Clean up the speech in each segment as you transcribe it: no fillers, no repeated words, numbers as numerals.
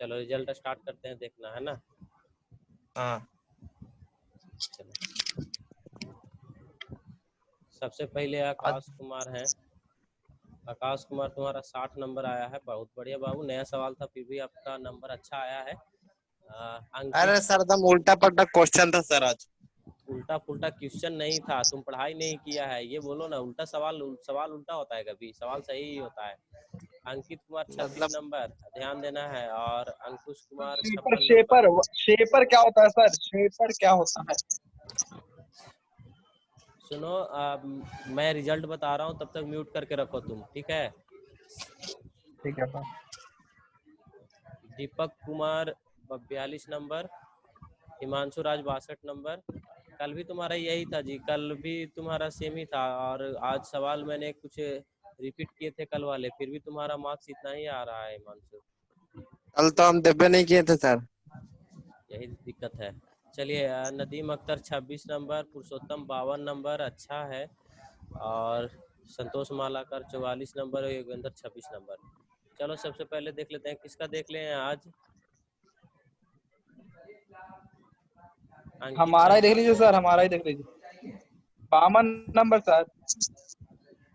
चलो result start करते हैं, देखना है ना। हाँ। चलो सबसे पहले आकाश कुमार है। आकाश कुमार तुम्हारा 60 नंबर आया है, बहुत बढ़िया बाबू। नया सवाल था फिर भी आपका नंबर अच्छा आया है। अंकित, अरे सर एकदम उल्टा पल्टा क्वेश्चन था सर आज। उल्टा पुल्टा क्वेश्चन नहीं था, तुम पढ़ाई नहीं किया है ये बोलो ना। उल्टा सवाल उल्टा होता है, कभी सवाल सही ही होता है। अंकित कुमार 26 मतलब नंबर, ध्यान देना है। और अंकुश कुमार शेपर 56 नंबर। शेपर शेपर क्या होता है सर? शेपर क्या होता है? सुनो, मैं रिजल्ट बता रहा हूँ, तब तक म्यूट करके रखो तुम, ठीक है। ठीक है सर। दीपक कुमार 42 नंबर, हिमांशु राज 62 नंबर। कल भी तुम्हारा यही था जी, कल भी तुम्हारा सेम ही था। और आज सवाल मैंने कुछ रिपीट किए थे कल वाले, फिर भी तुम्हारा मार्क्स इतना ही आ रहा है हिमांशु। कल तो हम डिब्बे नहीं किए थे सर। यही दिक्कत है। चलिए, नदीम अख्तर 26 नंबर, पुरुषोत्तम 52 नंबर, अच्छा है। और संतोष मालाकर 44 नंबर और योगेंद्र 26 नंबर। चलो सबसे पहले देख लेते हैं किसका देख लें आज। अंकित हमारा ही का, देख लीजिए सर, हमारा ही देख लीजिए। 52 नंबर सर।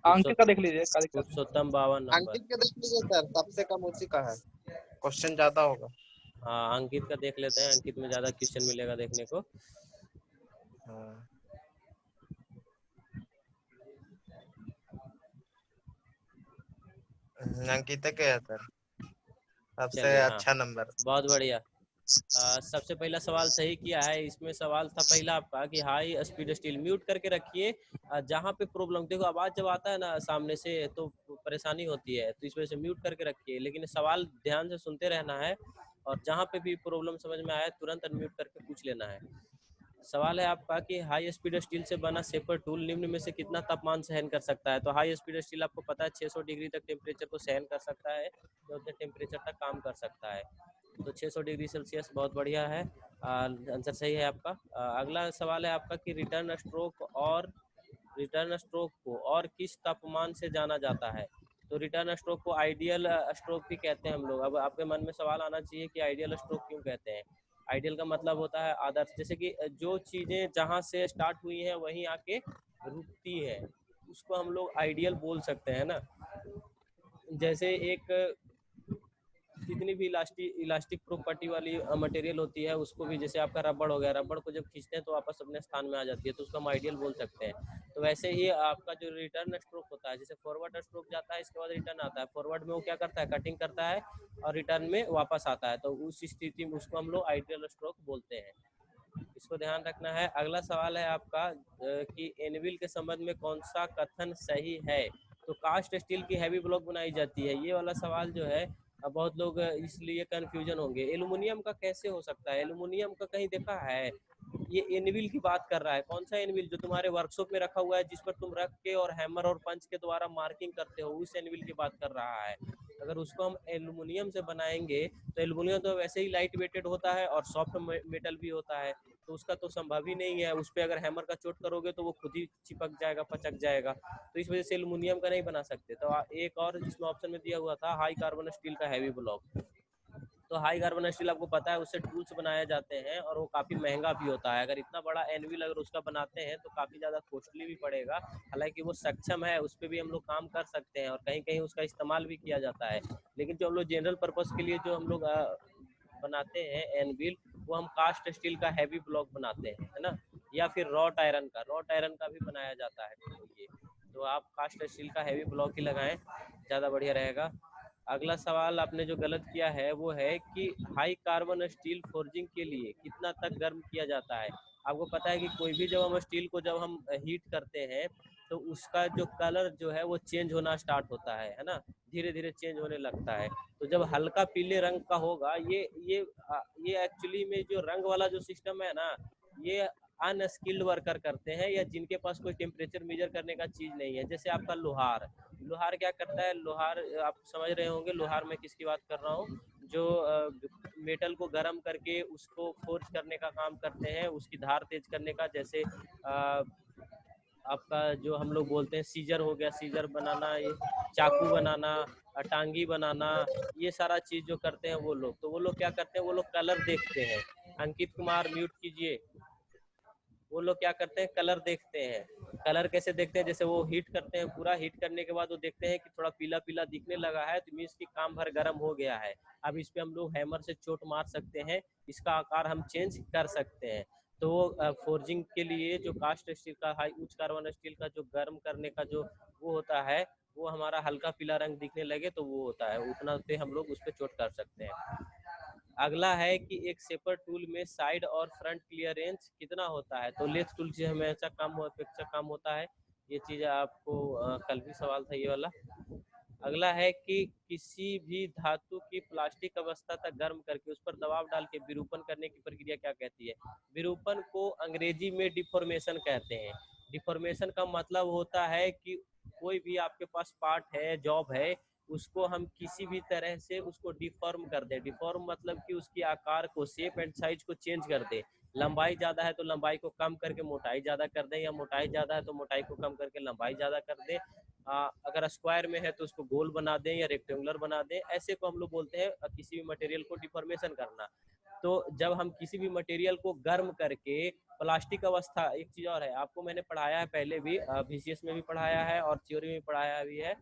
अंकित का देख लीजिए, क्या दिक्कत है? पुरुषोत्तम 52 नंबर। अंकित के देख लीजिए सर, सबसे कम उसी का है, क्वेश्चन ज्यादा होगा। हाँ अंकित का देख लेते हैं, अंकित में ज़्यादा क्वेश्चन मिलेगा देखने को। हाँ। अंकित के है सर, सबसे चलिए हाँ, अच्छा नंबर। बहुत बढ़िया। सबसे पहला सवाल सही किया है। इसमें सवाल था पहला आपका कि हाई स्पीड स्टील, म्यूट करके रखिए। जहाँ पे प्रॉब्लम, देखो आवाज़ जब आता है ना सामने से तो परेशानी होती है, तो इस वजह से म्यूट करके रखिए। लेकिन सवाल ध्यान से सुनते रहना है, और जहाँ पे भी प्रॉब्लम समझ में आए तुरंत अनम्यूट करके पूछ लेना है। सवाल है आपका कि हाई स्पीड स्टील से बना शेपर टूल निम्न में से कितना तापमान सहन कर सकता है। तो हाई स्पीड स्टील आपको पता है 600 डिग्री तक टेम्परेचर को सहन कर सकता है, या उतने टेम्परेचर तक काम कर सकता है। तो 600 डिग्री सेल्सियस, बहुत बढ़िया है। आंसर सही है आपका। अगला सवाल है आपका कि रिटर्न स्ट्रोक को और किस तापमान से जाना जाता है। तो रिटर्न स्ट्रोक को आइडियल स्ट्रोक भी कहते हैं हम लोग। अब आपके मन में सवाल आना चाहिए कि आइडियल स्ट्रोक क्यों कहते हैं। आइडियल का मतलब होता है आदर्श, जैसे कि जो चीज़ें जहाँ से स्टार्ट हुई हैं वहीं आके रुकती हैं, उसको हम लोग आइडियल बोल सकते हैं ना। जैसे एक जितनी भी इलास्टिक प्रॉपर्टी वाली मटेरियल होती है, उसको भी, जैसे आपका रबड़ हो गया, रबड़ को जब खींचते हैं तो वापस अपने स्थान में आ जाती है, तो उसको हम आइडियल बोल सकते हैं। तो वैसे ही आपका जो रिटर्न स्ट्रोक होता है, जैसे फॉरवर्ड स्ट्रोक जाता है, इसके बाद रिटर्न आता है। फॉरवर्ड में वो क्या करता है, कटिंग करता है, और रिटर्न में वापस आता है, तो उस स्थिति में उसको हम लोग आइडियल स्ट्रोक बोलते हैं। इसको ध्यान रखना है। अगला सवाल है आपका कि एनविल के संबंध में कौन सा कथन सही है। तो कास्ट स्टील की हैवी ब्लॉक बनाई जाती है, ये वाला सवाल जो है बहुत लोग इसलिए कंफ्यूजन होंगे। एल्युमिनियम का कैसे हो सकता है, एल्युमिनियम का कहीं देखा है। ये एनविल की बात कर रहा है। कौन सा एनविल, जो तुम्हारे वर्कशॉप में रखा हुआ है, जिस पर तुम रख के और हैमर और पंच के द्वारा मार्किंग करते हो, उस एनविल की बात कर रहा है। अगर उसको हम एल्युमिनियम से बनाएंगे तो एल्युमिनियम तो वैसे ही लाइट वेटेड होता है और सॉफ्ट मेटल भी होता है, तो उसका तो संभव ही नहीं है। उस पर अगर हैमर का चोट करोगे तो वो खुद ही चिपक जाएगा, पचक जाएगा। तो इस वजह से एल्युमिनियम का नहीं बना सकते। तो एक और इसमें ऑप्शन में दिया हुआ था हाई कार्बन स्टील का हैवी ब्लॉक। तो हाई कार्बन स्टील आपको पता है उससे टूल्स बनाए जाते हैं, और वो काफ़ी महंगा भी होता है। अगर इतना बड़ा एनविल अगर उसका बनाते हैं तो काफ़ी ज़्यादा कॉस्टली भी पड़ेगा। हालांकि वो सक्षम है, उस पर भी हम लोग काम कर सकते हैं, और कहीं कहीं उसका इस्तेमाल भी किया जाता है। लेकिन जो हम लोग जनरल पर्पज़ के लिए जो हम लोग बनाते हैं एनविल, वो हम कास्ट स्टील का हैवी ब्लॉक बनाते हैं, है ना। या फिर रॉट आयरन का भी बनाया जाता है। ये तो आप कास्ट स्टील का हैवी ब्लॉक ही लगाएं, ज़्यादा बढ़िया रहेगा। अगला सवाल आपने जो गलत किया है वो है कि हाई कार्बन स्टील फोर्जिंग के लिए कितना तक गर्म किया जाता है। आपको पता है कि कोई भी जब हम स्टील को जब हम हीट करते हैं तो उसका जो कलर जो है वो चेंज होना स्टार्ट होता है ना, धीरे धीरे चेंज होने लगता है। तो जब हल्का पीले रंग का होगा, ये एक्चुअली में जो रंग वाला जो सिस्टम है ना, ये अनस्किल्ड वर्कर करते हैं, या जिनके पास कोई टेम्परेचर मेजर करने का चीज़ नहीं है। जैसे आपका लोहार क्या करता है, लोहार आप समझ रहे होंगे लोहार में किसकी बात कर रहा हूँ, जो मेटल को गर्म करके उसको फोर्ज करने का काम करते हैं, उसकी धार तेज करने का। जैसे आपका जो हम लोग बोलते हैं सीजर हो गया, सीजर बनाना, ये चाकू बनाना, टांगी बनाना, ये सारा चीज जो करते हैं वो लोग, तो वो लोग क्या करते हैं, वो लोग कलर देखते हैं। अंकित कुमार म्यूट कीजिए। वो लोग क्या करते हैं, कलर देखते हैं। कलर कैसे देखते हैं, जैसे वो हीट करते हैं, पूरा हीट करने के बाद वो देखते हैं कि थोड़ा पीला पीला दिखने लगा है तो मीन्स कि काम भर गर्म हो गया है। अब इस पे हम लोग हैमर से चोट मार सकते हैं, इसका आकार हम चेंज कर सकते हैं। तो फोर्जिंग के लिए जो कास्ट स्टील का हाई उच्च कार्बन स्टील का जो गर्म करने का जो वो होता है, वो हमारा हल्का पीला रंग दिखने लगे तो वो होता है, उतना पे हम लोग उस पर चोट कर सकते हैं। अगला है कि एक शेपर टूल में साइड और फ्रंट क्लियरेंस कितना होता है, तो लेथ टूल से हमेशा कम होता है। ये चीज आपको कल भी सवाल था ये वाला। अगला है कि किसी भी धातु की प्लास्टिक अवस्था तक गर्म करके उस पर दबाव डाल के विरूपण करने की प्रक्रिया क्या कहती है। विरूपण को अंग्रेजी में डिफॉर्मेशन कहते हैं। डिफॉर्मेशन का मतलब होता है कि कोई भी आपके पास पार्ट है, जॉब है, उसको हम किसी भी तरह से उसको डिफॉर्म कर दें। डिफॉर्म मतलब कि उसकी आकार को, शेप एंड साइज को चेंज कर दें। लंबाई ज़्यादा है तो लंबाई को कम करके मोटाई ज़्यादा कर दें, या मोटाई ज़्यादा है तो मोटाई को कम करके लंबाई ज़्यादा कर दें। अगर स्क्वायर में है तो उसको गोल बना दें या रेक्टेंगुलर बना दें। ऐसे को हम लोग बोलते हैं किसी भी मटेरियल को डिफॉर्मेशन करना। तो जब हम किसी भी मटेरियल को गर्म करके प्लास्टिक अवस्था, एक चीज़ और है, आपको मैंने पढ़ाया है पहले भी, VCS में भी पढ़ाया है और थ्योरी में पढ़ाया भी है,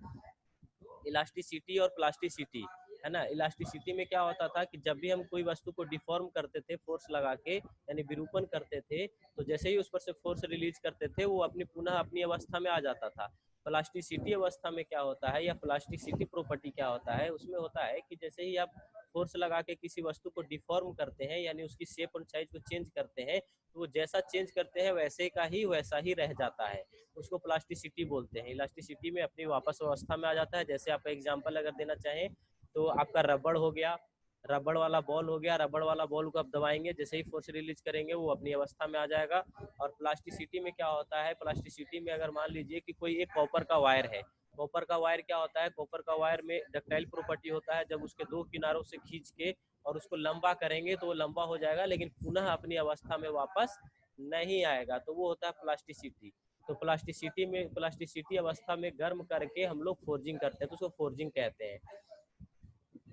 इलास्टिसिटी और प्लास्टिसिटी, है ना। इलास्टिसिटी में क्या होता था कि जब भी हम कोई वस्तु को डिफॉर्म करते थे फोर्स लगा के, यानी विरूपण करते थे, तो जैसे ही उस पर से फोर्स रिलीज करते थे वो पुनः अपनी अवस्था में आ जाता था। प्लास्टिसिटी अवस्था में क्या होता है, या प्लास्टिसिटी प्रॉपर्टी क्या होता है, उसमें होता है कि जैसे ही आप फोर्स लगा के किसी वस्तु को डिफॉर्म करते हैं, यानी उसकी शेप और साइज को चेंज करते हैं, तो वो जैसा चेंज करते हैं वैसा ही रह जाता है। उसको प्लास्टिसिटी बोलते हैं। इलास्टिसिटी में अपनी वापस अवस्था में आ जाता है। जैसे आप एग्जांपल अगर देना चाहें तो आपका रबड़ हो गया, रबड़ वाला बॉल हो गया, रबड़ वाला बॉल को आप दबाएंगे, जैसे ही फोर्स रिलीज करेंगे वो अपनी अवस्था में आ जाएगा। और प्लास्टिसिटी में क्या होता है, प्लास्टिसिटी में अगर मान लीजिए कि कोई एक कॉपर का वायर है, कॉपर का वायर क्या होता है, कॉपर का वायर में डक्टाइल प्रॉपर्टी होता है। जब उसके दो किनारों से खींच के और उसको लंबा करेंगे तो वो लंबा हो जाएगा, लेकिन पुनः अपनी अवस्था में वापस नहीं आएगा, तो वो होता है प्लास्टिसिटी। तो प्लास्टिसिटी अवस्था में गर्म करके हम लोग फोर्जिंग करते हैं, तो उसको फोर्जिंग कहते हैं।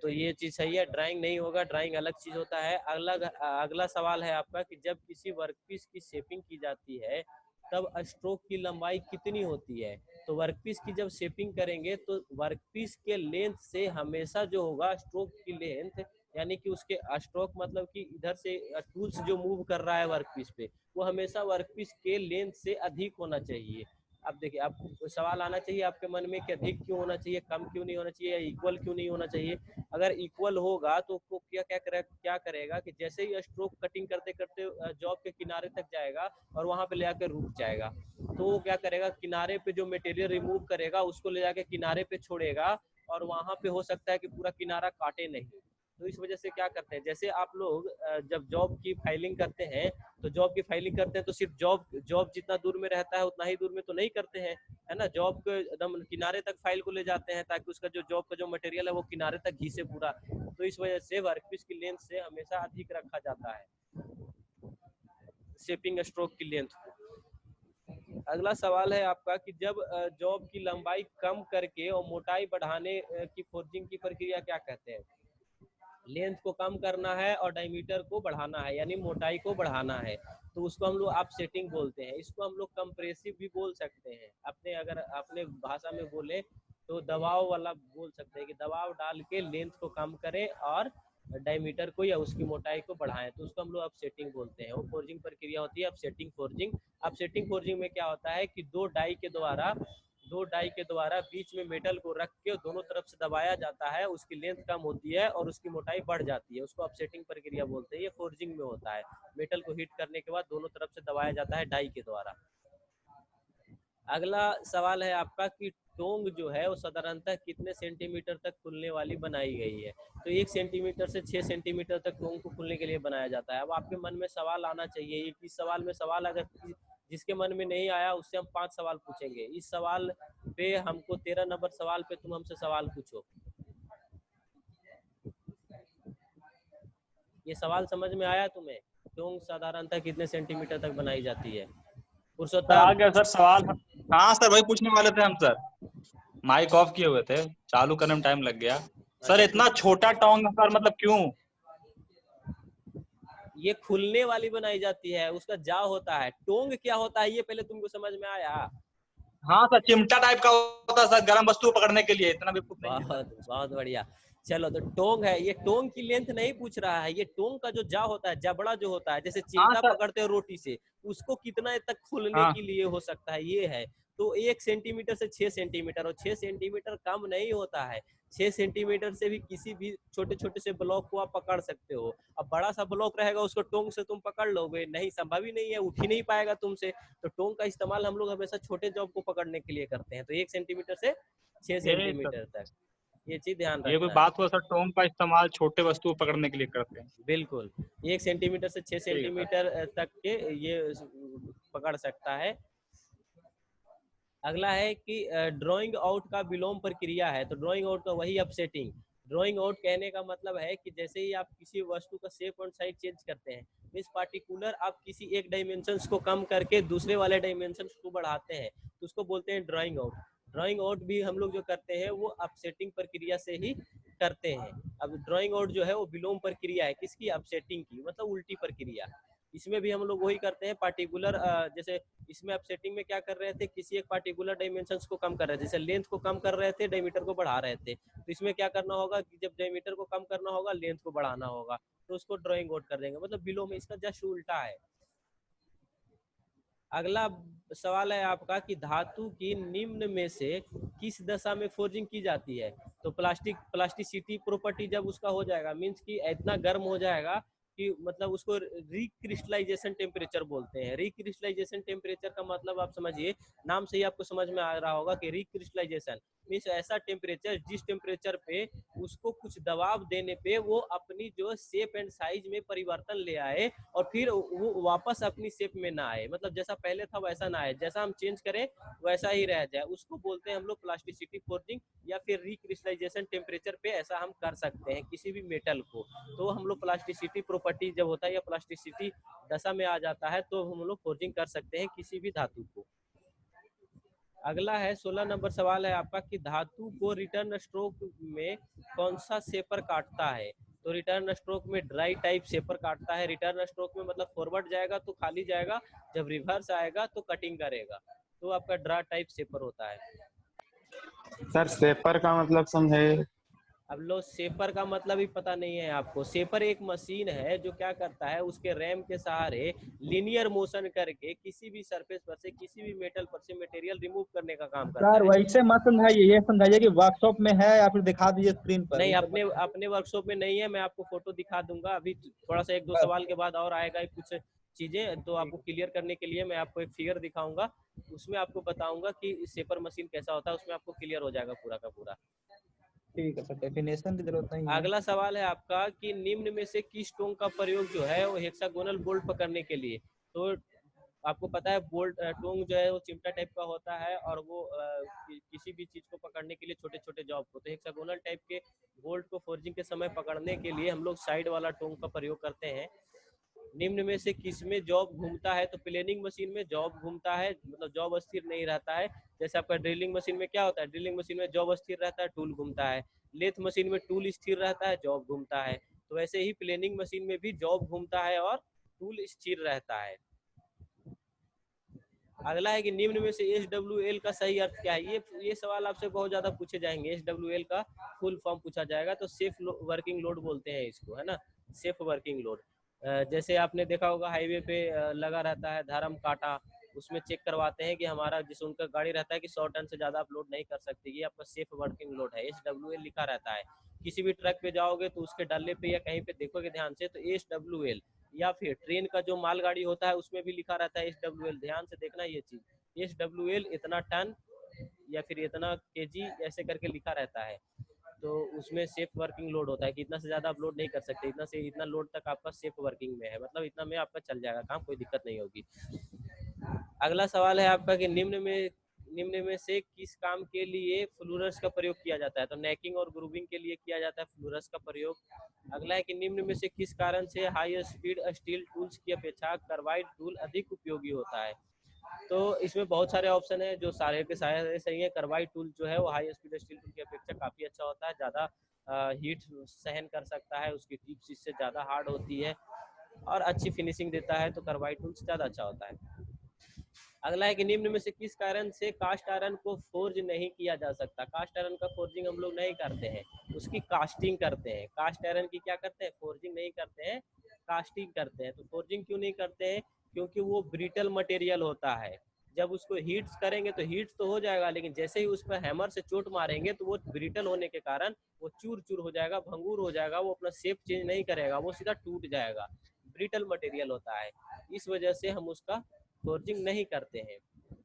तो ये चीज सही है, ड्राइंग नहीं होगा, ड्राइंग अलग चीज होता है। अगला सवाल है आपका कि जब किसी वर्कपीस की शेपिंग की जाती है तब स्ट्रोक की लंबाई कितनी होती है। तो वर्कपीस की जब शेपिंग करेंगे तो वर्कपीस के लेंथ से हमेशा जो होगा स्ट्रोक की लेंथ, यानी कि उसके स्ट्रोक मतलब कि इधर से टूल्स जो मूव कर रहा है वर्कपीस पे, वो हमेशा वर्कपीस के लेंथ से अधिक होना चाहिए। अब देखिए, आपको सवाल आना चाहिए आपके मन में कि अधिक क्यों होना चाहिए, कम क्यों नहीं होना चाहिए, या इक्वल क्यों नहीं होना चाहिए। अगर इक्वल होगा तो वो क्या करेगा कि जैसे ही स्ट्रोक कटिंग करते करते जॉब के किनारे तक जाएगा और वहां पे ले जाकर रुक जाएगा, तो वो क्या करेगा, किनारे पे जो मटेरियल रिमूव करेगा उसको ले जाके किनारे पे छोड़ेगा, और वहां पे हो सकता है कि पूरा किनारा काटे नहीं। तो इस वजह से क्या करते हैं, जैसे आप लोग जब जॉब की फाइलिंग करते हैं, तो जॉब की फाइलिंग करते हैं तो सिर्फ जॉब जितना दूर में रहता है उतना ही दूर में तो नहीं करते हैं, है ना। जॉब के एकदम किनारे तक फाइल को ले जाते हैं ताकि उसका जो जॉब का जो मटेरियल है वो किनारे तक घिसे पूरा। तो इस वजह से वर्कपीस की लेंथ से हमेशा अधिक रखा जाता है शेपिंग स्ट्रोक की लेंथ को। अगला सवाल है आपका कि जब जॉब की लंबाई कम करके और मोटाई बढ़ाने की फोर्जिंग की प्रक्रिया क्या कहते हैं। लेंथ को कम करना है और डायमीटर को बढ़ाना है, यानी मोटाई को बढ़ाना है, तो उसको हम लोग अपसेटिंग बोलते हैं। इसको हम लोग कंप्रेसिव भी बोल सकते हैं, अगर अपने भाषा में बोले तो दबाव वाला बोल सकते हैं कि दबाव डाल के लेंथ को कम करें और डायमीटर को या उसकी मोटाई को बढ़ाएं, तो उसको हम लोग अपसेटिंग बोलते हैं। वो फोर्जिंग प्रक्रिया होती है अपसेटिंग फोर्जिंग। अपसेटिंग फोर्जिंग में क्या होता है कि दो डाई के द्वारा बीच में मेटल को रख के दोनों तरफ से दबाया जाता है, उसकी लेंथ कम होती है और उसकी मोटाई बढ़ जाती है, उसको अपसेटिंग प्रक्रिया बोलते हैं। ये फोर्जिंग में होता है, मेटल को हीट करने के बाद दोनों तरफ से दबाया जाता है डाई के द्वारा। अगला सवाल है आपका कि टोंग जो है वो साधारणतः कितने सेंटीमीटर तक खुलने वाली बनाई गई है। तो 1 सेंटीमीटर से 6 सेंटीमीटर तक टोंग को खुलने के लिए बनाया जाता है। अब आपके मन में सवाल आना चाहिए, इस सवाल में सवाल अगर जिसके मन में नहीं आया उससे हम 5 सवाल पूछेंगे। इस सवाल पे हमको 13 नंबर सवाल पे तुम हमसे सवाल पूछो। ये सवाल समझ में आया तुम्हें, टोंग साधारणतः कितने सेंटीमीटर तक बनाई जाती है। सर आ पुरुषोत्तम, गया सर सवाल। हाँ सर वही पूछने वाले थे हम सर। माइक ऑफ किए हुए थे, चालू करने में टाइम लग गया सर। अच्छा इतना छोटा टोंग है सर, मतलब क्यों? ये खुलने वाली बनाई जाती है, उसका जाव होता है। टोंग क्या होता है ये पहले तुमको समझ में आया? हाँ सर, चिमटा टाइप का होता है सर, गर्म वस्तु पकड़ने के लिए। इतना बेवकूफ नहीं है सर। बहुत बहुत बढ़िया। चलो तो टोंग है, ये टोंग की लेंथ नहीं पूछ रहा है, ये टोंग का जो जा होता है, जबड़ा जो होता है, जैसे हाँ चिमटा सर। पकड़ते हो रोटी से, उसको कितना तक खुलने हाँ के लिए हो सकता है, ये है। तो 1 सेंटीमीटर से 6 सेंटीमीटर, और 6 सेंटीमीटर कम नहीं होता है। 6 सेंटीमीटर से भी किसी भी छोटे छोटे से ब्लॉक को आप पकड़ सकते हो। अब बड़ा सा ब्लॉक रहेगा, उसको टोंग से तुम पकड़ लोगे नहीं, संभव ही नहीं है, उठ ही नहीं पाएगा तुमसे। तो टोंग का इस्तेमाल हम लोग हमेशा छोटे जॉब को पकड़ने के लिए करते हैं। तो 1 सेंटीमीटर से छह ये सर, सेंटीमीटर तक ये चीज ध्यान ये कोई रखना है। बात हुआ सर? टोंग का इस्तेमाल छोटे वस्तु पकड़ने के लिए करते हैं। बिल्कुल, 1 सेंटीमीटर से छह ठीक है सर। सेंटीमीटर तक के ये पकड़ सकता है। अगला है कि ड्राइंग आउट का विलोम प्रक्रिया है। तो ड्राइंग आउट का वही अपसेटिंग। ड्राइंग आउट कहने का मतलब है कि जैसे ही आप किसी वस्तु का शेप और साइज चेंज करते हैं, इस पार्टिकुलर आप किसी एक डायमेंशंस को कम करके दूसरे वाले डायमेंशंस को बढ़ाते हैं, तो उसको बोलते हैं ड्राइंग आउट। ड्राइंग आउट भी हम लोग जो करते हैं वो अपसेटिंग प्रक्रिया से ही करते हैं। अब ड्राइंग आउट जो है वो विलोम प्रक्रिया है, किसकी? अपसेटिंग की, मतलब उल्टी प्रक्रिया। इसमें भी हम लोग वही करते हैं, पार्टिकुलर जैसे इसमें अपसेटिंग में क्या कर रहे थे, किसी एक पार्टिकुलर डायमेंशंस को कम कर रहे थे, जैसे लेंथ को कम कर रहे थे, डायमीटर को बढ़ा रहे थे। तो इसमें क्या करना होगा कि जब डायमीटर को कम करना होगा, लेंथ को बढ़ाना होगा, तो उसको ड्राइंग आउट कर देंगे, मतलब बिलो में इसका जस्ट उल्टा है। अगला सवाल है आपका कि धातु की निम्न में से किस दशा में फोर्जिंग की जाती है? तो प्लास्टिसिटी प्रॉपर्टी जब उसका हो जाएगा, मीन्स कि इतना गर्म हो जाएगा कि मतलब उसको रिक्रिस्टलाइजेशन टेम्परेचर बोलते हैं। रिक्रिस्टलाइजेशन टेम्परेचर का मतलब आप समझिए, नाम से ही आपको समझ में आ रहा होगा कि रिक्रिस्टलाइजेशन मीन्स ऐसा टेम्परेचर जिस टेम्परेचर पे उसको कुछ दबाव देने पे वो अपनी जो शेप एंड साइज में परिवर्तन ले आए, और फिर वो वापस अपनी शेप में ना आए, मतलब जैसा पहले था वैसा ना आए, जैसा हम चेंज करें वैसा ही रह जाए, उसको बोलते हैं हम लोग प्लास्टिसिटी फोर्जिंग, या फिर रिक्रिस्टलाइजेशन टेम्परेचर पे ऐसा हम कर सकते हैं किसी भी मेटल को। तो हम लोग प्लास्टिसिटी प्रॉपर्टी जब होता है या प्लास्टिसिटी दशा में आ जाता है, तो हम लोग फोर्जिंग कर सकते हैं किसी भी धातु को। अगला है 16 नंबर सवाल है आपका कि धातु को रिटर्न स्ट्रोक में कौन सा शेपर काटता है? तो रिटर्न स्ट्रोक में ड्राई टाइप शेपर काटता है। रिटर्न स्ट्रोक में मतलब फॉरवर्ड जाएगा तो खाली जाएगा, जब रिवर्स आएगा तो कटिंग करेगा, तो आपका ड्रा टाइप शेपर होता है। सर सेपर का मतलब समझे? अब लो, सेपर का मतलब ही पता नहीं है आपको? सेपर एक मशीन है जो क्या करता है, उसके रैम के सहारे लीनियर मोशन करके किसी भी सरफेस पर से, किसी भी मेटल पर से मटेरियल रिमूव करने का काम सर करता है। वैसे मत समझाइए, ये समझाइए कि वर्कशॉप में है या फिर दिखा दीजिए स्क्रीन पर, नहीं, वैसे अपने मत। अपने वर्कशॉप में नहीं है, मैं आपको फोटो दिखा दूंगा अभी, थोड़ा सा 1-2 सवाल के बाद और आएगा कुछ चीजें, तो आपको क्लियर करने के लिए मैं आपको एक फिगर दिखाऊंगा, उसमें आपको बताऊंगा कि सेपर मशीन कैसा होता है, उसमें आपको क्लियर हो जाएगा पूरा का पूरा। ठीक है सर, डेफिनेशन की जरूरत नहीं है। अगला सवाल है आपका कि निम्न में से किस टोंग का प्रयोग जो है वो हेक्सागोनल बोल्ट पकड़ने के लिए? तो आपको पता है बोल्ट टोंग जो है वो चिमटा टाइप का होता है, और वो किसी भी चीज को पकड़ने के लिए, छोटे छोटे जॉब को, तो हेक्सागोनल टाइप के बोल्ट को फोर्जिंग के समय पकड़ने के लिए हम लोग साइड वाला टोंग का प्रयोग करते हैं। निम्न में से किस में जॉब घूमता है? तो प्लेनिंग मशीन में जॉब घूमता है, मतलब जॉब स्थिर नहीं रहता है। जैसे आपका ड्रिलिंग मशीन में क्या होता है, ड्रिलिंग मशीन में जॉब स्थिर रहता है, टूल घूमता है। लेथ मशीन में टूल स्थिर रहता है, जॉब घूमता है। तो वैसे ही प्लेनिंग मशीन में भी जॉब घूमता है और टूल स्थिर रहता है। अगला है कि निम्न में से SWL का सही अर्थ क्या है? ये सवाल आपसे बहुत ज्यादा पूछे जाएंगे। SWL का फुल फॉर्म पूछा जाएगा, तो सेफ वर्किंग लोड बोलते हैं इसको, है ना, सेफ वर्किंग लोड। जैसे आपने देखा होगा हाईवे पे लगा रहता है धर्म काटा, उसमें चेक करवाते हैं कि हमारा, जिस उनका गाड़ी रहता है कि 100 टन से ज्यादा आप लोड नहीं कर सकते, ये आपका सेफ वर्किंग लोड है, SWL लिखा रहता है। किसी भी ट्रक पे जाओगे तो उसके डल्ले पे या कहीं पे देखोगे ध्यान से तो SWL, या फिर ट्रेन का जो मालगाड़ी होता है उसमें भी लिखा रहता है SWL, ध्यान से देखना ये चीज, SWL इतना टन या फिर इतना केजी ऐसे करके लिखा रहता है। तो उसमें सेफ वर्किंग लोड होता है कि इतना से ज्यादा आप लोड नहीं कर सकते, इतना से इतना लोड तक आपका सेफ वर्किंग में है, मतलब इतना में आपका चल जाएगा काम, कोई दिक्कत नहीं होगी। अगला सवाल है आपका कि निम्न में से किस काम के लिए फ्लूरस का प्रयोग किया जाता है? तो नेकिंग और ग्रूविंग के लिए किया जाता है फ्लूरस का प्रयोग। अगला है कि निम्न में से किस कारण से हाई स्पीड स्टील टूल्स की अपेक्षा कार्बाइड टूल अधिक उपयोगी होता है? तो इसमें बहुत सारे ऑप्शन है जो सारे के सारे सही है। कार्बाइड टूल जो है वो हाई स्पीड स्टील टूल की अपेक्षा काफ़ी अच्छा होता है, ज़्यादा हीट सहन कर सकता है, उसकी टिप्स इससे ज़्यादा हार्ड होती है और अच्छी फिनिशिंग देता है, तो कार्बाइड टूल ज़्यादा अच्छा होता है। अगला है कि निम्न में से किस कारण से कास्ट आयरन को फोर्ज नहीं किया जा सकता। कास्ट आयरन का फोर्जिंग हम लोग नहीं करते हैं, उसकी कास्टिंग करते हैं। कास्ट आयरन की क्या करते हैं, फोर्जिंग नहीं करते हैं, कास्टिंग करते हैं। तो फोर्जिंग क्यों नहीं करते हैं, क्योंकि वो ब्रिटल मटेरियल होता है। जब उसको हीट्स करेंगे तो हीट्स तो हो जाएगा, लेकिन जैसे ही उस पर हैमर से चोट मारेंगे तो वो ब्रिटल होने के कारण वो चूर चूर हो जाएगा, भंगूर हो जाएगा, वो अपना शेप चेंज नहीं करेगा, वो सीधा टूट जाएगा, ब्रिटल मटेरियल होता है। इस वजह से हम उसका फोर्जिंग नहीं करते हैं।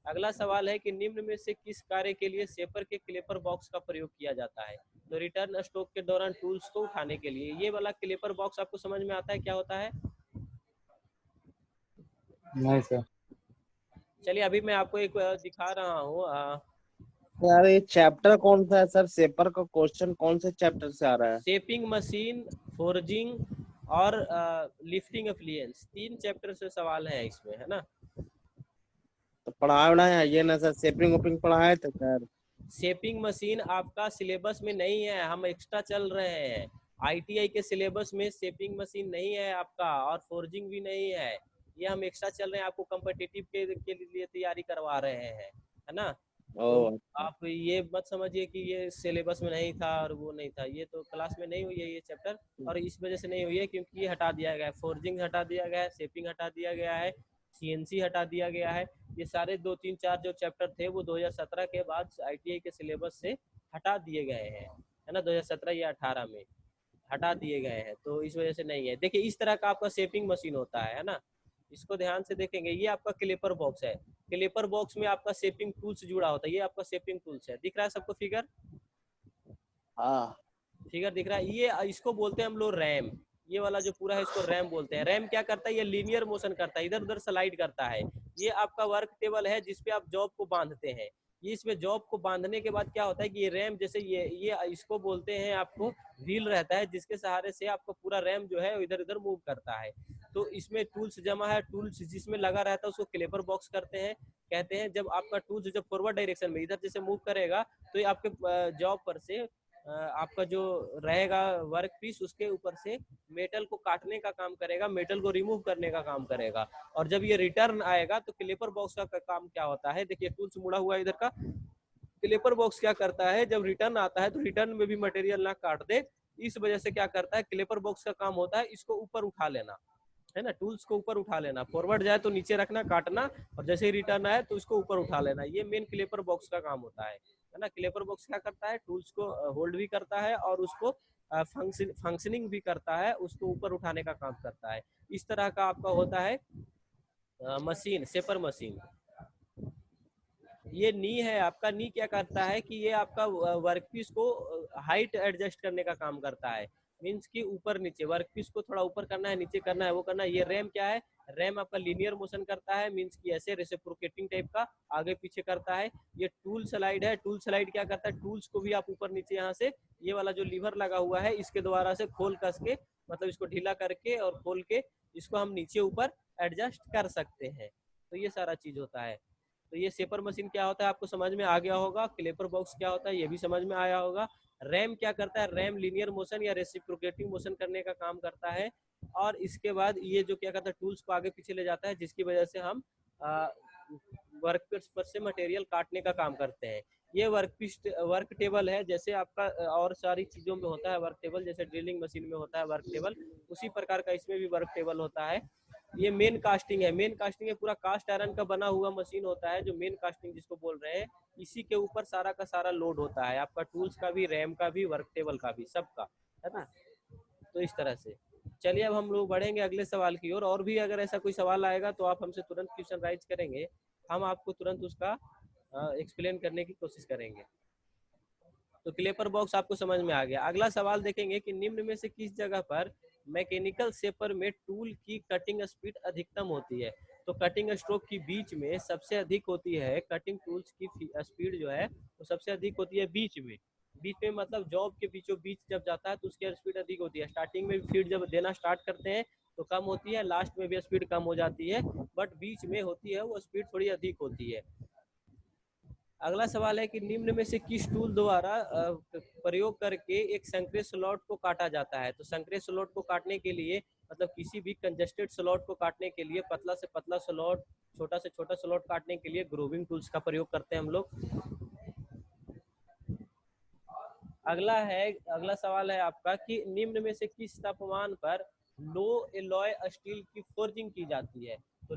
अगला सवाल है कि निम्न में से किस कार्य के लिए शेपर के क्लेपर बॉक्स का प्रयोग किया जाता है। तो रिटर्न स्ट्रोक के दौरान टूल्स को उठाने के लिए। ये वाला क्लेपर बॉक्स आपको समझ में आता है क्या होता है? नहीं सर। चलिए अभी मैं आपको एक दिखा रहा हूँ। यार ये चैप्टर कौन सा है सर? सेपर का क्वेश्चन कौन से चैप्टर से आ रहा है? शेपिंग मशीन, फोर्जिंग और लिफ्टिंग एप्लियंस, 3 चैप्टर से सवाल है इसमें, है ना। तो पढ़ाया है ये ना सर, शेपिंग वोपिंग पढ़ाए थे सर? शेपिंग मशीन आपका सिलेबस में नहीं है, हम एक्स्ट्रा चल रहे हैं। आईटीआई के सिलेबस में शेपिंग मशीन नहीं है आपका, और फोर्जिंग भी नहीं है। ये हम एक्स्ट्रा चल रहे हैं, आपको कम्पिटिटिव के लिए तैयारी करवा रहे हैं, है ना। तो ओ आप ये मत समझिए कि ये सिलेबस में नहीं था और वो नहीं था, ये तो क्लास में नहीं हुई है ये चैप्टर। और इस वजह से नहीं हुई है क्योंकि ये हटा दिया गया है, फोर्जिंग हटा दिया गया है, शेपिंग हटा दिया गया है, सीएनसी हटा दिया गया है। ये सारे 2 3 4 जो चैप्टर थे वो 2017 के बाद आईटीआई के सिलेबस से हटा दिए गए हैं, है ना। 2017 या 18 में हटा दिए गए हैं, तो इस वजह से नहीं है। देखिए इस तरह का आपका शेपिंग मशीन होता है ना, इसको ध्यान से देखेंगे। ये आपका क्लिपर बॉक्स है, क्लिपर बॉक्स में आपका शेपिंग टूल्स जुड़ा होता है। ये आपका शेपिंग टूल्स है, दिख रहा है सबको फिगर? हाँ। फिगर दिख रहा है? ये इसको बोलते हैं हम लोग रैम। ये वाला जो पूरा है इसको रैम बोलते हैं। रैम क्या करता है, ये लीनियर मोशन करता है, इधर उधर स्लाइड करता है। ये आपका वर्क टेबल है जिसपे आप जॉब को बांधते हैं। ये इसमें जॉब को बांधने के बाद क्या होता है कि ये रैम, जैसे ये इसको बोलते हैं आपको व्हील रहता है, जिसके सहारे से आपका पूरा रैम जो है इधर उधर मूव करता है। तो इसमें टूल्स जमा है, टूल्स जिसमें लगा रहता है उसको क्लेपर बॉक्स करते हैं, कहते हैं। जब आपका टूल्स जब फॉरवर्ड डायरेक्शन में इधर जैसे मूव करेगा तो ये आपके जॉब पर से आपका जो रहेगा वर्क पीस, उसके ऊपर से मेटल को काटने का काम करेगा, मेटल को रिमूव करने का काम करेगा। और जब ये रिटर्न आएगा तो क्लिपर बॉक्स का काम क्या होता है, देखिए टूल्स मुड़ा हुआ है इधर का। क्लिपर बॉक्स क्या करता है, जब रिटर्न आता है तो रिटर्न में भी मटेरियल ना काट दे, इस वजह से क्या करता है, क्लिपर बॉक्स का काम होता है इसको ऊपर उठा लेना, है ना। टूल्स को ऊपर उठा लेना, फॉरवर्ड जाए तो नीचे रखना काटना, और जैसे ही रिटर्न आए तो उसको ऊपर उठा लेना। ये मेन क्लिपर बॉक्स का काम होता है ना। क्लिपर बॉक्स क्या करता है, टूल्स को होल्ड भी करता है और उसको फंक्शनिंग भी करता है, उसको ऊपर उठाने का काम करता है। इस तरह का आपका होता है मशीन, शेपर मशीन। ये नी है आपका, नी क्या करता है कि ये आपका वर्कपीस को हाइट एडजस्ट करने का काम करता है। मीन्स कि ऊपर नीचे, वर्कपीस को थोड़ा ऊपर करना है, नीचे करना है, वो करना है। ये रैम क्या है, रैम आपका लीनियर मोशन करता है, मीन्स कि ऐसे रेसिप्रोकेटिंग टाइप का आगे पीछे करता है। ये टूल स्लाइड है, टूल स्लाइड क्या करता है, टूल्स को भी आप ऊपर नीचे यहाँ से, ये वाला जो लीवर लगा हुआ है इसके द्वारा से खोल कस के, मतलब इसको ढीला करके और खोल के इसको हम नीचे ऊपर एडजस्ट कर सकते हैं। तो ये सारा चीज होता है। तो ये शेपर मशीन क्या होता है आपको समझ में आ गया होगा। क्लेपर बॉक्स क्या होता है ये भी समझ में आया होगा। रैम क्या करता है, रैम लीनियर मोशन या रेसिप्रोकेटिंग मोशन करने का काम करता है। और इसके बाद ये जो क्या करता है, टूल्स को आगे पीछे ले जाता है, जिसकी वजह से हम वर्क पर से मटेरियल काटने का काम करते हैं। ये वर्क टेबल है, जैसे आपका और सारी चीजों में होता है वर्क टेबल, जैसे ड्रिलिंग मशीन में होता है वर्क टेबल, उसी प्रकार का इसमें भी वर्क टेबल होता है। ये मेन कास्टिंग है, मेन कास्टिंग है, पूरा कास्ट आयरन का बना हुआ मशीन होता है जो मेन कास्टिंग जिसको बोल रहे हैं। इसी के ऊपर सारा का सारा लोड होता है, आपका टूल्स का भी, रैम का भी, वर्क टेबल का भी, सबका, है ना। तो इस तरह से चलिए अब हम लोग बढ़ेंगे अगले सवाल की ओर। और भी अगर ऐसा कोई सवाल आएगा तो आप हमसे तुरंत क्वेश्चन राइज करेंगे, हम आपको तुरंत उसका एक्सप्लेन करने की कोशिश करेंगे। तो क्लेपर बॉक्स आपको समझ में आ गया। अगला सवाल देखेंगे कि निम्न में से किस जगह पर मैकेनिकल शेपर में टूल की कटिंग स्पीड अधिकतम होती है। तो कटिंग स्ट्रोक की बीच में सबसे अधिक होती है, कटिंग टूल्स की स्पीड जो है वो सबसे अधिक होती है बीच में। बीच में मतलब जॉब के बीचों बीच जब जाता है तो उसकी स्पीड अधिक होती है। स्टार्टिंग में फीड जब देना स्टार्ट करते हैं तो कम होती है, लास्ट में भी स्पीड कम हो जाती है, बट बीच में होती है वो स्पीड थोड़ी अधिक होती है। अगला सवाल है कि निम्न में से किस टूल द्वारा प्रयोग करके एक संकरे स्लॉट को काटा जाता है। तो संकरे स्लॉट को काटने के लिए मतलब किसी भी कंजेस्टेड स्लॉट को काटने के लिए, पतला से पतला स्लॉट, छोटा से छोटा स्लॉट काटने के लिए ग्रोविंग टूल्स का प्रयोग करते हैं हम लोग। अगला सवाल है आपका कि निम्न में से किस तापमान पर लो एलॉय स्टील की फोर्जिंग की जाती है। तो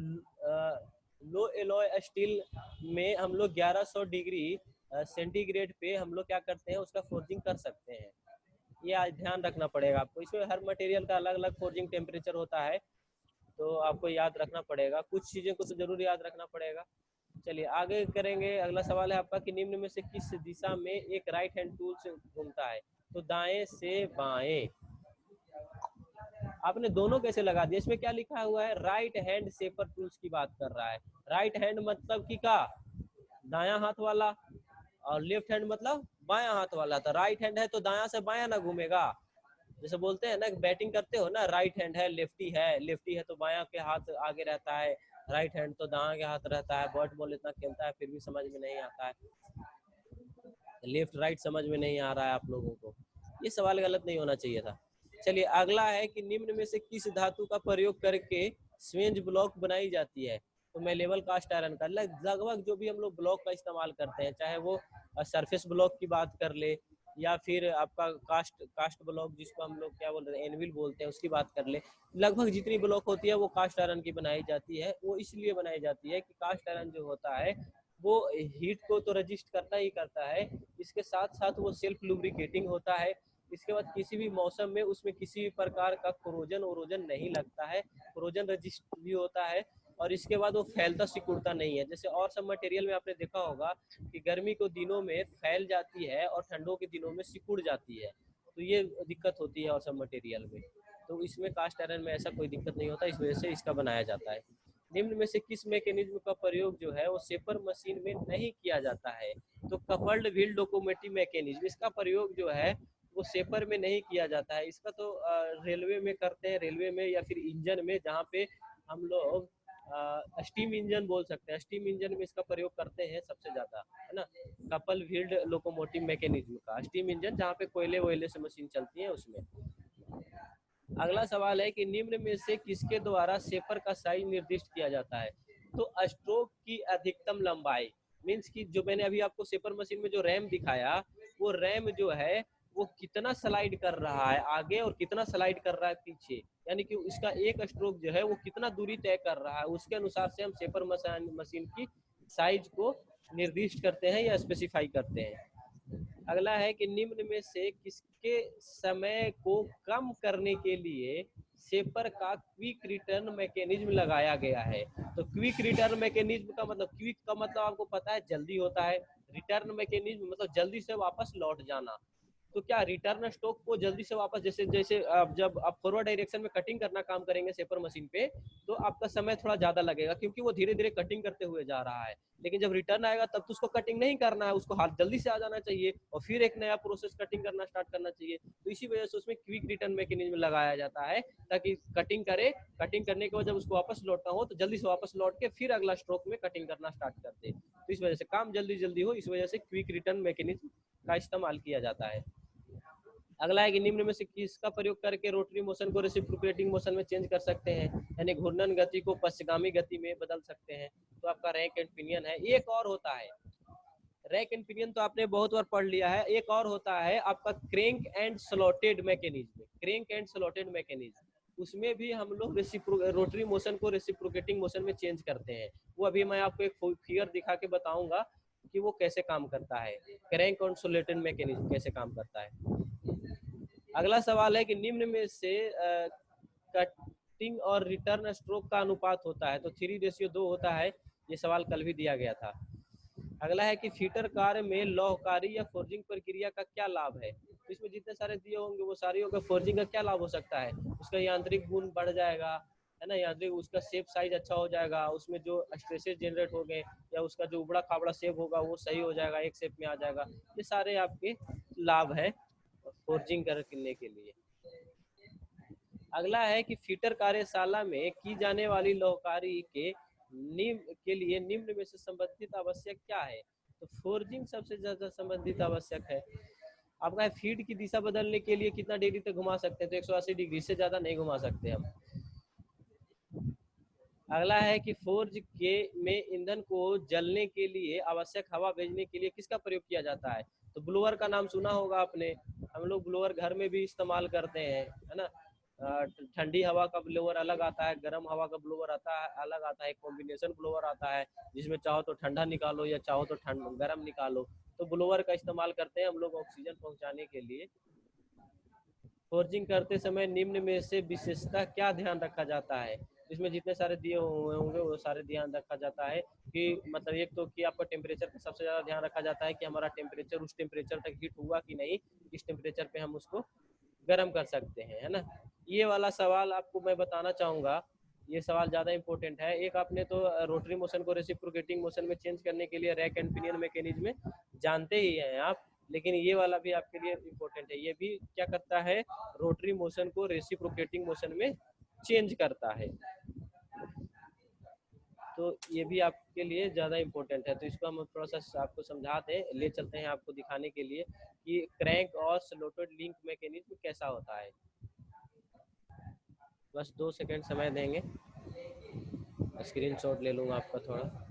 लो एलॉय स्टील में हम लोग 1100 डिग्री सेंटीग्रेड पे हम लोग क्या करते हैं, उसका फोर्जिंग कर सकते हैं। ये आज ध्यान रखना पड़ेगा आपको, इसमें हर मटेरियल का अलग अलग फोर्जिंग टेम्परेचर होता है, तो आपको याद रखना पड़ेगा, कुछ चीज़ें को तो जरूर याद रखना पड़ेगा। चलिए आगे करेंगे। अगला सवाल है आपका कि निम्न में से किस दिशा में एक राइट हैंड टूल से घूमता है। तो दाएं से बाएं। आपने दोनों कैसे लगा दिया, इसमें क्या लिखा हुआ है, राइट हैंड शेपर टूल्स की बात कर रहा है। राइट हैंड मतलब कि का दायां हाथ वाला, और लेफ्ट हैंड मतलब बायां हाथ वाला। तो राइट हैंड है तो दायां से बायां ना घूमेगा। जैसे बोलते हैं ना, बैटिंग करते हो ना, राइट हैंड है, लेफ्टी है तो बायां के हाथ आगे रहता है, राइट हैंड तो दायां के हाथ रहता है। बैट बॉल इतना खेलता है फिर भी समझ में नहीं आता है, लेफ्ट राइट समझ में नहीं आ रहा है आप लोगों को, ये सवाल गलत नहीं होना चाहिए था। चलिए अगला है कि निम्न में से किस धातु का प्रयोग करके स्वेंज ब्लॉक बनाई जाती है। तो मैं लेवल कास्ट आयरन का लगभग जो भी हम लोग ब्लॉक का इस्तेमाल करते हैं, चाहे वो सरफेस ब्लॉक की बात कर ले या फिर आपका कास्ट ब्लॉक जिसको हम लोग क्या बोल रहे हैं एनविल बोलते हैं उसकी बात कर ले, लगभग जितनी ब्लॉक होती है वो कास्ट आयरन की बनाई जाती है। वो इसलिए बनाई जाती है कि कास्ट आयरन जो होता है वो हीट को तो रजिस्ट करता ही करता है, इसके साथ साथ वो सेल्फ लुब्रिकेटिंग होता है। इसके बाद किसी भी मौसम में उसमें किसी भी प्रकार का कोरोजन नहीं लगता है, कोरोजन रजिस्ट भी होता है। और इसके बाद वो फैलता सिकुड़ता नहीं है। जैसे और सब मटेरियल में आपने देखा होगा कि गर्मी को दिनों में फैल जाती है और ठंडों के दिनों में सिकुड़ जाती है, तो ये दिक्कत होती है और सब मटेरियल में। तो इसमें कास्ट आयरन में ऐसा कोई दिक्कत नहीं होता, इस वजह से इसका बनाया जाता है। निम्न में से किस मैकेनिज्म का प्रयोग जो है वो शेपर मशीन में नहीं किया जाता है। तो कपल्ड व्हील लोकोमोटिव मैकेनिज्म, इसका प्रयोग जो है वो शेपर में नहीं किया जाता है। इसका तो रेलवे में करते हैं, रेलवे में या फिर इंजन में, जहाँ पे हम लोग स्टीम इंजन बोल सकते हैं, स्टीम इंजन में इसका प्रयोग करते हैं सबसे ज्यादा, है ना। कपल व्हील्ड लोकोमोटिव मैकेनिज्म का स्टीम इंजन, जहाँ पे कोयले वोयले से मशीन चलती है उसमें। अगला सवाल है कि निम्न में से किसके द्वारा शेपर का साइज निर्दिष्ट किया जाता है। तो स्ट्रोक की अधिकतम लंबाई मीन्स कि जो मैंने अभी आपको शेपर मशीन में जो रैम दिखाया, वो रैम जो है वो कितना स्लाइड कर रहा है आगे और कितना स्लाइड कर रहा है पीछे, यानी कि इसका एक स्ट्रोक जो है वो कितना दूरी तय कर रहा है, उसके अनुसार से हम शेपर मशीन की साइज को निर्दिष्ट करते हैं या स्पेसिफाई करते हैं। अगला है कि निम्न में से किसके समय को कम करने के लिए शेपर का क्विक रिटर्न मैकेनिज्म लगाया गया है। तो क्विक रिटर्न मैकेनिज्म का मतलब, क्विक का मतलब आपको पता है जल्दी होता है, रिटर्न मैकेनिज्म मतलब जल्दी से वापस लौट जाना। तो क्या रिटर्न स्ट्रोक को जल्दी से वापस, जैसे जैसे आप जब आप फॉरवर्ड डायरेक्शन में कटिंग करना काम करेंगे शेपर मशीन पे, तो आपका समय थोड़ा ज्यादा लगेगा क्योंकि वो धीरे धीरे कटिंग करते हुए जा रहा है। लेकिन जब रिटर्न आएगा तब तो उसको कटिंग नहीं करना है, उसको हाथ जल्दी से आ जाना चाहिए और फिर एक नया प्रोसेस कटिंग करना स्टार्ट करना चाहिए। तो इसी वजह से उसमें क्विक रिटर्न मैकेनिज्म लगाया जाता है, ताकि कटिंग करे, कटिंग करने के बाद जब उसको वापस लौटना हो तो जल्दी से वापस लौट के फिर अगला स्ट्रोक में कटिंग करना स्टार्ट कर दे। तो इस वजह से काम जल्दी जल्दी हो, इस वजह से क्विक रिटर्न मैकेनिज्म का इस्तेमाल किया जाता है। अगला है कि निम्न में से किसका प्रयोग करके रोटरी मोशन को रेसिप्रोकेटिंग मोशन में चेंज कर सकते हैं, यानी घूर्णन गति को पश्चिगामी गति में बदल सकते हैं। तो आपका रैक एंड पिनियन है। एक और होता है, रैक एंड पिनियन तो आपने बहुत बार पढ़ लिया है, एक और होता है आपका crank and slotted mechanism. Crank and slotted mechanism, उसमें भी हम लोग रोटरी मोशन को रेसिप्रोकेटिंग मोशन में चेंज करते हैं। वो अभी मैं आपको एक फिगर दिखा के बताऊंगा कि वो कैसे काम करता है, क्रैंक एंड स्लॉटेड मैकेनिज्म कैसे काम करता है। अगला सवाल है कि निम्न में से कटिंग और रिटर्न स्ट्रोक का अनुपात होता है। तो 3:2 होता है, ये सवाल कल भी दिया गया था। अगला है कि फीटर कार्य में लौहकारी या फोर्जिंग प्रक्रिया का क्या लाभ है। तो इसमें जितने सारे दिए होंगे वो सारे होगा। फोर्जिंग का क्या लाभ हो सकता है, उसका यांत्रिक गुण बढ़ जाएगा, है ना, यांत्रिक उसका शेप साइज अच्छा हो जाएगा, उसमें जो स्ट्रेसेस जनरेट हो गए या उसका जो उबड़ा खाबड़ा शेप होगा वो सही हो जाएगा, एक शेप में आ जाएगा। ये सारे आपके लाभ है फोर्जिंग करने के लिए। अगला है कि फीटर कार्यशाला में की जाने वाली लौहकारी के लिए निम्न में से संबंधित आवश्यक क्या है? तो फोर्जिंग सबसे ज्यादा संबंधित आवश्यक है। आपका है फीड की दिशा बदलने के लिए कितना डिग्री तक घुमा सकते हैं? तो 180 डिग्री से ज्यादा नहीं घुमा सकते हम। अगला है कि फोर्ज के में ईंधन को जलने के लिए आवश्यक हवा भेजने के लिए किसका प्रयोग किया जाता है? तो ब्लोअर का नाम सुना होगा आपने। हम लोग ब्लोअर घर में भी इस्तेमाल करते हैं, है ना। ठंडी हवा का ब्लोअर अलग आता है, गर्म हवा का ब्लोअर आता है अलग आता है, कॉम्बिनेशन ब्लोअर आता है जिसमें चाहो तो ठंडा निकालो या चाहो तो गर्म निकालो। तो ब्लोअर का इस्तेमाल करते हैं हम लोग ऑक्सीजन पहुंचाने के लिए। फोर्जिंग करते समय निम्न में से विशेषता क्या ध्यान रखा जाता है? इसमें जितने सारे दिए हुए होंगे वो सारे ध्यान रखा जाता है कि मतलब एक तो कि आपका टेम्परेचर का सबसे ज़्यादा ध्यान रखा जाता है कि हमारा टेम्परेचर उस टेम्परेचर तक हीट हुआ कि नहीं, इस टेम्परेचर पे हम उसको गर्म कर सकते हैं, है ना। ये वाला सवाल आपको मैं बताना चाहूँगा, ये सवाल ज़्यादा इंपॉर्टेंट है। एक आपने तो रोटरी मोशन को रेसिप्रोकेटिंग मोशन में चेंज करने के लिए रैक एंड पिनियन मैकेनिज्म जानते ही हैं आप, लेकिन ये वाला भी आपके लिए इम्पोर्टेंट है। ये भी क्या करता है, रोटरी मोशन को रेसिप्रोकेटिंग मोशन में चेंज करता है। तो ये भी आपके लिए ज़्यादा इम्पोर्टेंट है। तो इसको हम थोड़ा सा आपको समझा दें, ले चलते हैं आपको दिखाने के लिए कि क्रैंक और स्लॉटेड लिंक मैकेनिज्म कैसा होता है। बस 2 सेकंड समय देंगे, स्क्रीनशॉट ले लूँगा आपका थोड़ा।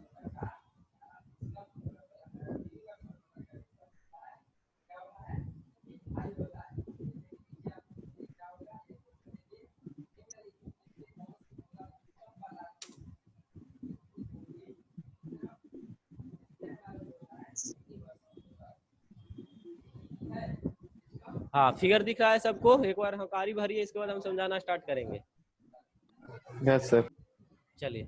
हाँ, फिगर दिख रहा है सबको? एक बार हकारी भरिए, इसके बाद हम समझाना स्टार्ट करेंगे। Yes sir. चलिए,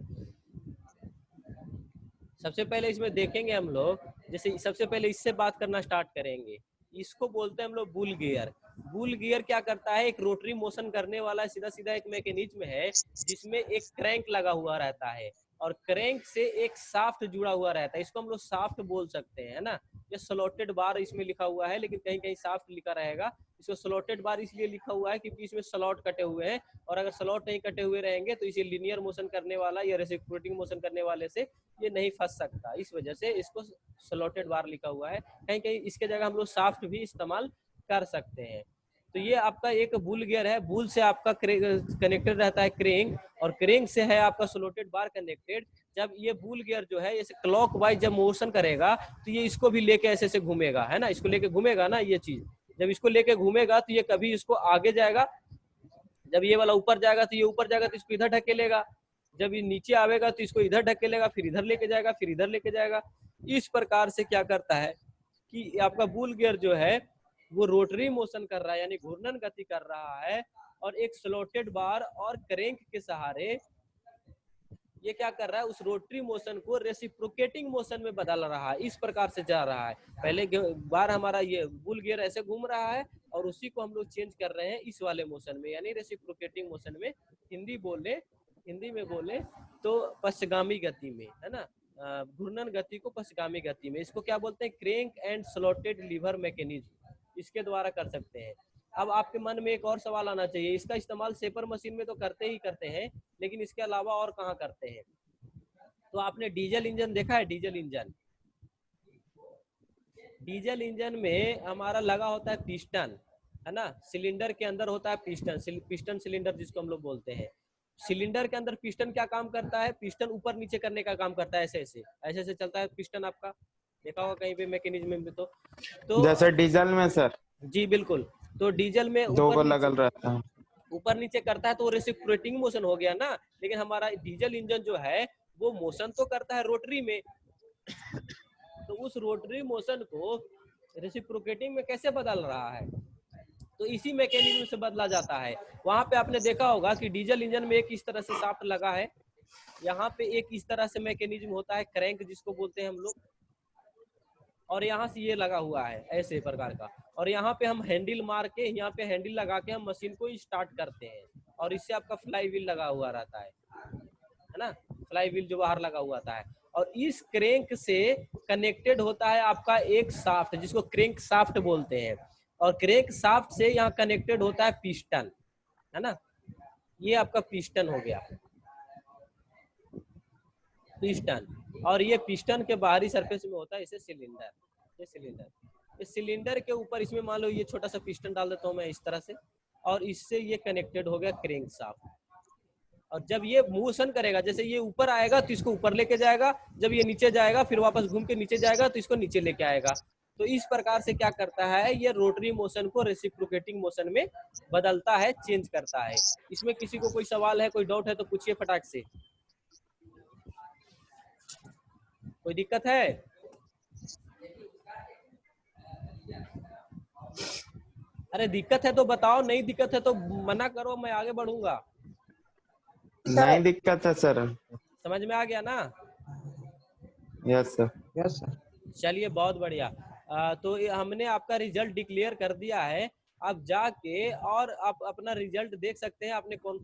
सबसे पहले इसमें देखेंगे हम लोग, जैसे सबसे पहले इससे बात करना स्टार्ट करेंगे। इसको बोलते हैं हम लोग बुल गियर। बुल गियर क्या करता है, एक रोटरी मोशन करने वाला सीधा सीधा एक मैकेनिज्म है जिसमें एक क्रैंक लगा हुआ रहता है और क्रैंक से एक शाफ्ट जुड़ा हुआ रहता है। इसको हम लोग शाफ्ट बोल सकते हैं, है ना। ये स्लॉटेड बार इसमें लिखा हुआ है, लेकिन कहीं कहीं शाफ्ट लिखा रहेगा। इसको स्लॉटेड बार इसलिए लिखा हुआ है क्योंकि इसमें स्लॉट कटे हुए हैं, और अगर स्लॉट नहीं कटे हुए रहेंगे तो इसे लिनियर मोशन करने वाला या रेसिप्रोकेटिंग मोशन करने वाले से ये नहीं फंस सकता। इस वजह से इसको स्लॉटेड बार लिखा हुआ है। कहीं कहीं इसके जगह हम लोग शाफ्ट भी इस्तेमाल कर सकते हैं। तो ये आपका एक बुल गियर है। बुल से आपका कनेक्टेड रहता है क्रेंक, और क्रेंक से है आपका स्लॉटेड बार कनेक्टेड। जब ये बुल गियर जो है ऐसे क्लॉक वाइज जब मोशन करेगा तो ये इसको भी लेके ऐसे ऐसे घूमेगा, है ना। इसको लेके घूमेगा ना, ये चीज जब इसको लेके घूमेगा तो ये कभी इसको आगे जाएगा, जब ये वाला ऊपर जाएगा तो ये ऊपर जाएगा तो इसको इधर ढकेलेगा, जब ये नीचे आवेगा तो इसको इधर ढकेलेगा, फिर इधर लेके जाएगा, फिर इधर लेके जाएगा। इस प्रकार से क्या करता है कि आपका बुल गियर जो है वो रोटरी मोशन कर रहा है, यानी घूर्णन गति कर रहा है, और एक स्लॉटेड बार और क्रैंक के सहारे ये क्या कर रहा है, उस रोटरी मोशन को रेसिप्रोकेटिंग मोशन में बदल रहा है। इस प्रकार से जा रहा है। पहले बार हमारा ये बुल गियर ऐसे घूम रहा है और उसी को हम लोग चेंज कर रहे हैं इस वाले मोशन में, यानी रेसिप्रोकेटिंग मोशन में। हिंदी में बोले तो पश्चगामी गति में, है ना। घूर्णन गति को पश्चगामी गति में, इसको क्या बोलते हैं, crank and slotted liver mechanism, इसके द्वारा कर सकते हैं। अब आपके मन में एक और सवाल आना चाहिए, इसका इस्तेमाल सेपर मशीन में तो करते ही करते हैं, लेकिन इसके अलावा और कहाँ करते हैं? तो आपने डीजल इंजन देखा है? डीजल इंजन में हमारा लगा होता है पिस्टन, है ना। सिलेंडर के अंदर होता है पिस्टन सिलेंडर जिसको हम लोग बोलते हैं। सिलेंडर के अंदर पिस्टन क्या काम करता है, पिस्टन ऊपर नीचे करने का काम करता है। ऐसे ऐसे चलता है पिस्टन, आपका देखा होगा कहीं पे मैकेनिज्म में। तो जैसे डीजल में सर। जी बिल्कुल। तो डीजल में दो को लगल रहता है, ऊपर नीचे करता है तो रेसिप्रोकेटिंग मोशन हो गया ना। लेकिन हमारा डीजल इंजन जो है वो मोशन तो करता है रोटरी में, तो उस रोटरी मोशन को रेसिप्रोकेटिंग में कैसे बदल रहा है, तो इसी मैकेनिज्म से बदला जाता है। वहां पे आपने देखा होगा कि डीजल इंजन में एक इस तरह से शाफ्ट लगा है, यहाँ पे एक इस तरह से मैकेनिज्म होता है क्रैंक जिसको बोलते हैं हम लोग, और यहाँ से ये लगा हुआ है ऐसे प्रकार का, और यहाँ पे हम हैंडल मार के, यहाँ पे हैंडल लगा के हम मशीन को स्टार्ट करते हैं, और इससे आपका फ्लाई व्हील लगा हुआ रहता है ना। फ्लाई व्हील जो बाहर लगा हुआ था है, और इस क्रैंक से कनेक्टेड होता है आपका एक शाफ्ट जिसको क्रैंक शाफ्ट बोलते हैं, और क्रैंक शाफ्ट से यहाँ कनेक्टेड होता है पिस्टन, है ना। ये आपका पिस्टन हो गया, पिस्टन। और ये पिस्टन के बाहरी सरफेस में होता है इसे सिलेंडर। ये सिलेंडर, इस सिलेंडर के ऊपर इसमें मान लो ये छोटा सा पिस्टन डाल देता हूँ मैं इस तरह से, और इससे ये कनेक्टेड हो गया क्रैंकशाफ्ट। और जब ये मोशन करेगा, जैसे ये ऊपर आएगा तो इसको ऊपर लेके जाएगा, जब ये नीचे जाएगा फिर वापस घूम के नीचे जाएगा तो इसको नीचे लेके आएगा। तो इस प्रकार से क्या करता है, ये रोटरी मोशन को रेसिप्रोकेटिंग मोशन में बदलता है, चेंज करता है। इसमें किसी को कोई सवाल है, कोई डाउट है तो पूछिए फटाक से। कोई दिक्कत है? अरे दिक्कत है तो बताओ, नहीं दिक्कत है तो मना करो, मैं आगे बढ़ूंगा। नहीं दिक्कत है सर। समझ में आ गया ना? Yes sir. Yes sir. चलिए बहुत बढ़िया। तो हमने आपका रिजल्ट डिक्लेयर कर दिया है। आप जाके और आप अपना रिजल्ट देख सकते हैं, आपने कौन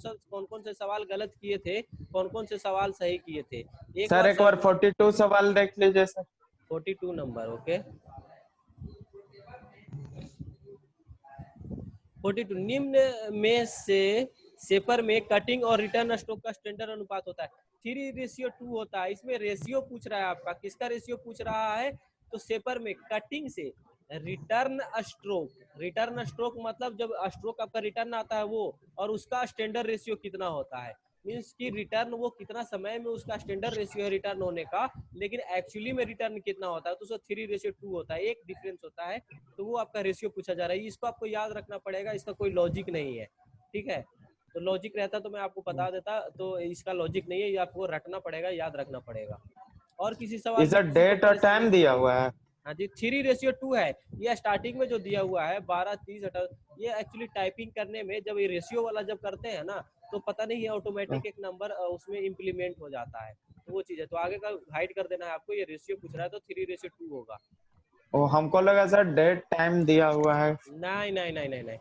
कौन से सवाल गलत किए थे, कौन कौन से सवाल सही किए थे। सर एक बार 42 सवाल देख लीजिए सर। 42 number, okay. 42 निम्न में से सेपर में कटिंग और रिटर्न स्ट्रोक का स्टैंडर्ड अनुपात होता है 3:2 होता है। इसमें रेशियो पूछ रहा है आपका, किसका रेशियो पूछ रहा है? तो सेपर में कटिंग से रिटर्न स्ट्रोक, रिटर्न स्ट्रोक मतलब जब स्ट्रोक आपका रिटर्न आता है वो, और उसका स्टैंडर्ड रेशियो कितना होता है, मीन्स की रिटर्न वो कितना समय में उसका स्टैंडर्ड रेशियो है रिटर्न होने का, लेकिन एक्चुअली में रिटर्न कितना होता है तो उसका 3:2 होता है, एक डिफरेंस होता है। तो वो आपका रेशियो पूछा जा रहा है, इसको आपको याद रखना पड़ेगा, इसका कोई लॉजिक नहीं है, ठीक है। तो लॉजिक रहता तो मैं आपको बता देता, तो इसका लॉजिक नहीं है, ये आपको रटना पड़ेगा, याद रखना पड़ेगा। और किसी सवाल इधर डेट और टाइम दिया हुआ है। हाँ जी, 3:2 है। ये स्टार्टिंग में जो दिया हुआ है 12, 30, 18, ये एक्चुअली टाइपिंग करने में जब ये रेशियो वाला जब करते हैं ना, तो पता नहीं है ऑटोमेटिक एक नंबर उसमें इम्प्लीमेंट हो जाता है, तो वो चीज है। तो आगे का हाइड कर देना है आपको, ये रेशियो पूछ रहा है तो 3:2 होगा। ओ हमको लगा सर डेट टाइम दिया हुआ है। नहीं नहीं नहीं नहीं नहीं,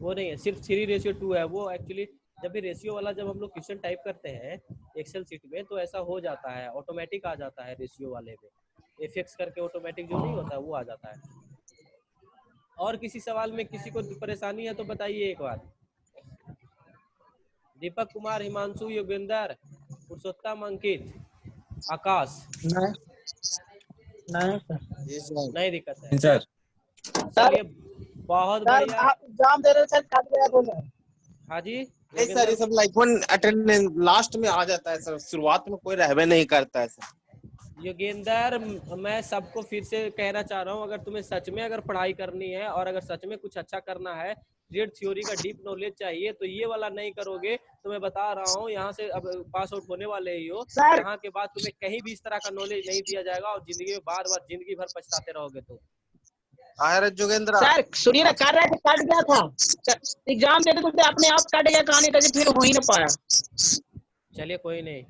वो नहीं है, सिर्फ 3:2 है। वो एक्चुअली जब भी रेशियो वाला जब हम लोग क्वेश्चन टाइप करते हैं एक्सेल सीट में तो ऐसा हो जाता है, ऑटोमेटिक आ जाता है रेशियो वाले में, एफएक्स करके ऑटोमेटिक जो नहीं होता वो आ जाता है। और किसी सवाल में किसी को परेशानी है तो बताइए एक बार। दीपक कुमार, हिमांशु, योगेंद्र, पुरुषोत्तम, अंकित, आकाश। नहीं दिक्कत है सर। चलिए बहुत बढ़िया। एग्जाम दे रहे सर, काट गया तो सर। हाँ जी नहीं सर, ये सब लाइक वन अटेंडेंस लास्ट में आ जाता है सर, शुरुआत में कोई रहबे नहीं करता है सर। योगेंद्र, मैं सबको फिर से कहना चाह रहा हूँ, अगर तुम्हें सच में अगर पढ़ाई करनी है और अगर सच में कुछ अच्छा करना है, रीड थ्योरी का डीप नॉलेज चाहिए, तो ये वाला नहीं करोगे तो मैं बता रहा हूँ यहाँ से अब पास आउट होने वाले ही हो, यहाँ के बाद तुम्हें कहीं भी इस तरह का नॉलेज नहीं दिया जाएगा और जिंदगी में बार बार जिंदगी भर पछताते रहोगे। तो अरे जोगेंद्र सर सुनिए ना, कर रहा था काट गया था, एग्जाम देते तो अपने आप काट गया कहानी, फिर हो ही ना पाया। चलिए कोई नहीं।